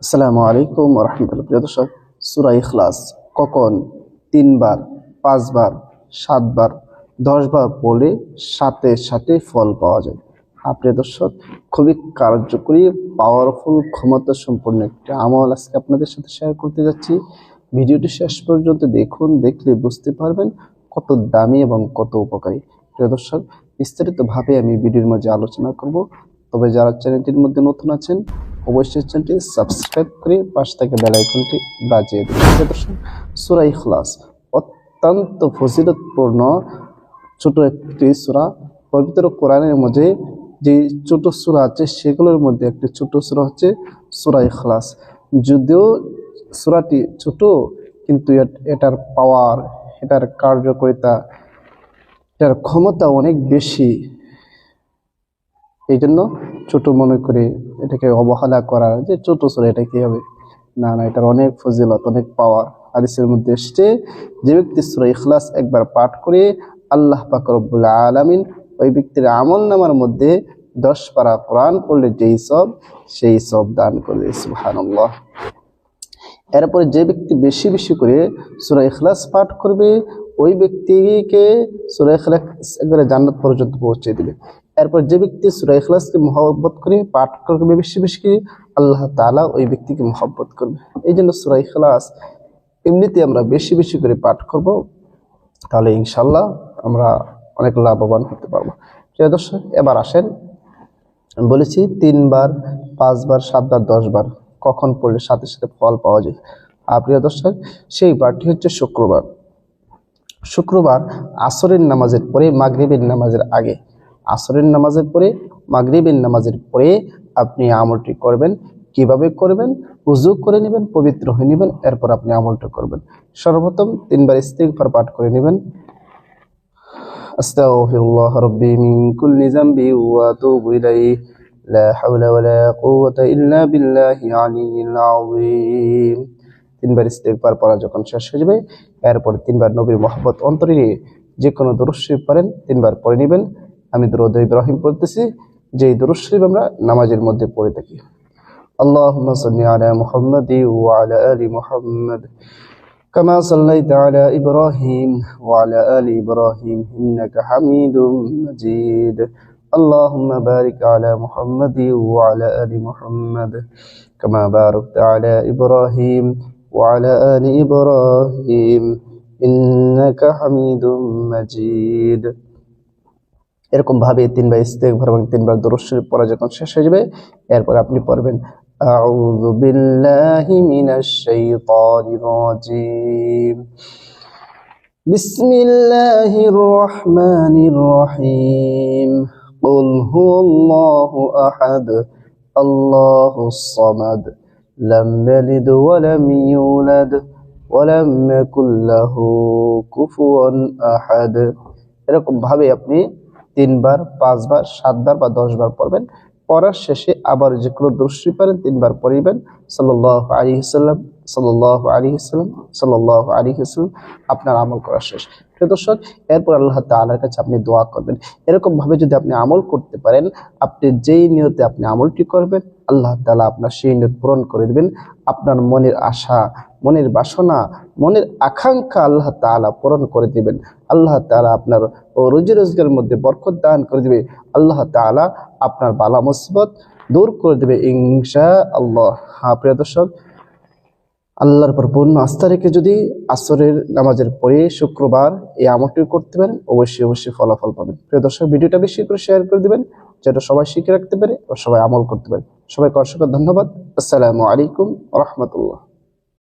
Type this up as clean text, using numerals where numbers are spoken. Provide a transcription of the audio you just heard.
আসসালামু আলাইকুম ওয়া রাহমাতুল্লাহ। প্রিয় দর্শক, সূরা ইখলাস কখন 3 বার, 5 বার, 7 বার, 10 বার পড়লে সাথে সাথে ফল পাওয়া যায়। প্রিয় দর্শক, খুবই কার্যকরী, পাওয়ারফুল, ক্ষমতা সম্পন্ন একটা আমল আজকে আপনাদের সাথে শেয়ার করতে যাচ্ছি। ভিডিওটি শেষ পর্যন্ত দেখুন, দেখলে বুঝতে পারবেন কত দামি এবং কত উপকারী। প্রিয় দর্শক, বিস্তারিতভাবে আমি ভিডিওর মাঝে আলোচনা করব। তবে যারা চ্যানেলটির মধ্যে নতুন আছেন, অবশ্যই চ্যানেলটি সাবস্ক্রাইব করে পাশে থাকা বেল আইকনটি বাজিয়ে দিন। দর্শক, সূরা ইখলাস অত্যন্ত ফজিলতপূর্ণ ছোট একটি সূরা। পবিত্র কোরআনের মধ্যে যে ছোট সূরা আছে সেগুলোর মধ্যে একটি ছোট সূরা হচ্ছে সূরা ইখলাস। যদিও সূরাটি ছোট, কিন্তু এটার পাওয়ার, এটার কার্যকারিতা, এটার ক্ষমতা অনেক বেশি। এই জন্য ছোট মনে করে এটাকে অবহেলা করা যে ছোট সূরা, এটা কি হবে, না, এটার অনেক ফজিলত, অনেক পাওয়ার। হাদিসের মধ্যে এসেছে, যে ব্যক্তি সূরা ইখলাস একবার পাঠ করে আল্লাহ পাক রব্বুল আলামিন ওই ব্যক্তির আমলনামার মধ্যে 10 পারা কোরআন পড়লে সেই সব দান করবে। সুবহানাল্লাহ। এরপরে যে ব্যক্তি বেশি বেশি করে সূরা ইখলাস পাঠ করবে ওই ব্যক্তিকে সূরা ইখলাস একবারে জান্নাত পর্যন্ত পৌঁছে দিবে। এরপর যে ব্যক্তি সূরা ইখলাসকে মহব্বত করে পাঠ করবে বেশি বেশি করে, আল্লাহ তাআলা ওই ব্যক্তিকে মহব্বত করবে। এই জন্য সূরা ইখলাস এমনিতে আমরা বেশি বেশি করে পাঠ করব, তাহলে ইনশাআল্লাহ আমরা অনেক লাভবান হতে পারবো। প্রিয় দর্শক, এবার আসেন, আমি বলেছি 3 বার, 5 বার, 7 বার, 10 বার কখন পড়লে সাথে সাথে ফল পাওয়া যায়। প্রিয় দর্শক, সেই বারটি হচ্ছে শুক্রবার। শুক্রবার আসরের নামাজের পরে, মাগরিবের নামাজের আগে। আসরের নামাজের পরে, মাগরিবের নামাজের পরে আপনি আমলটি করবেন। কিভাবে করবেন? ওযু করে নেবেন, পবিত্র হয়ে নেবেন, এরপর আপনি আমলটা করবেন। সর্বপ্রথম 3 বার ইস্তিগফার পাঠ করে নেবেন। আস্তাগফিরুল্লাহ রাব্বি মিন কুল্লি যামবি ওয়া আতুবু ইলাইহি লা হাওলা ওয়ালা কুওয়াতা ইল্লা বিল্লাহিল আলিয়্যিল আযীম। 3 বার ইস্তিগফার পড়া যখন শেষ হয়ে যাবে, এরপর 3 বার নবীর মহব্বত অন্তরে নিয়ে যে কোনো দরুদ শরীফ পড়েন, 3 বার পড়ে নেবেন। আমি দরুদ ইব্রাহিম পড়তেছি, যে দরুদ শরীফ আমরা নামাজের মধ্যে পড়ে থাকি। আল্লাহুম্মা সাল্লি আলা মুহাম্মাদি ওয়া আলা আলি মুহাম্মাদ কামা সাল্লাইতা আলা ইব্রাহিম ওয়া আলা আলি ইব্রাহিম ইন্নাকা হামিদুম মাজিদ। আল্লাহুম্মা বারিক আলা মুহাম্মাদি ওয়া আলা আলি মুহাম্মাদ কামা বারাকতা আলা ইব্রাহিম ওয়া আলা আলি ইব্রাহিম ইন্নাকা হামিদুম মাজিদ। এরকম ভাবে 3 বার ইস্তিগফার এবং 3 বার দরুদ শরীফ পড়া যখন শেষ হয়ে যাবে, এরপর আপনি পড়বেন আউযু বিল্লাহি মিনাশ শাইতানির রাজীম, বিসমিল্লাহির রহমানির রহিম, কুল হুয়াল্লাহু আহাদ, আল্লাহুস সামাদ, লাম ইয়ালিদ ওয়া লাম ইউলাদ ওয়া লাম ইয়াকুল লাহু কুফুয়ান আহাদ। এরকম ভাবে আপনি 3 বার, 5 বার, 7 বার বা 10 বার পড়বেন। পড়ার শেষে আবার যে কোনো দরুদ শরীফ পড়েন 3 বার পড়িবেন, সাল্লাল্লাহু আলাইহি ওয়াসাল্লাম, সাল্লাল্লাহু আলাইহি ওয়াসাল্লাম, সাল্লাল্লাহু আলাইহি ওয়াসাল্লাম। আপনার আমল করা শেষ। প্রিয় দর্শক, এরপর আল্লাহ তাআলার কাছে আপনি দোয়া করবেন। এরকম ভাবে যদি আপনি আমল করতে পারেন, আপনি যেই নিয়তে আপনি আমলটি করবেন, আল্লাহ তাআলা আপনার সেই নিয়ত পূরণ করে দিবেন। আপনার মনের আশা, মনের বাসনা, মনের আকাঙ্ক্ষা আল্লাহ তাআলা পূরণ করে দিবেন। আল্লাহ তাআলা আপনার রুজি রোজগারের মধ্যে বরকত দান করে দিবে। আল্লাহ তাআলা আপনার বালা মুসিবত দূর করে দিবে ইনশাআল্লাহ। প্রিয় দর্শক, আল্লাহর পর পূর্ণ আস্থা রেখে যদি আসরের নামাজের পরে শুক্রবার এই আমলটি করতে পারেন, অবশ্যই ফলাফল পাবেন। প্রিয় দর্শক, ভিডিওটা বেশি করে শেয়ার করে দিবেন, যেটা সবাই শিখে রাখতে পারে ও সবাই আমল করতে পারে। সবাইকে অসংখ্য ধন্যবাদ। আসসালামু আলাইকুম ওয়া রাহমাতুল্লাহ।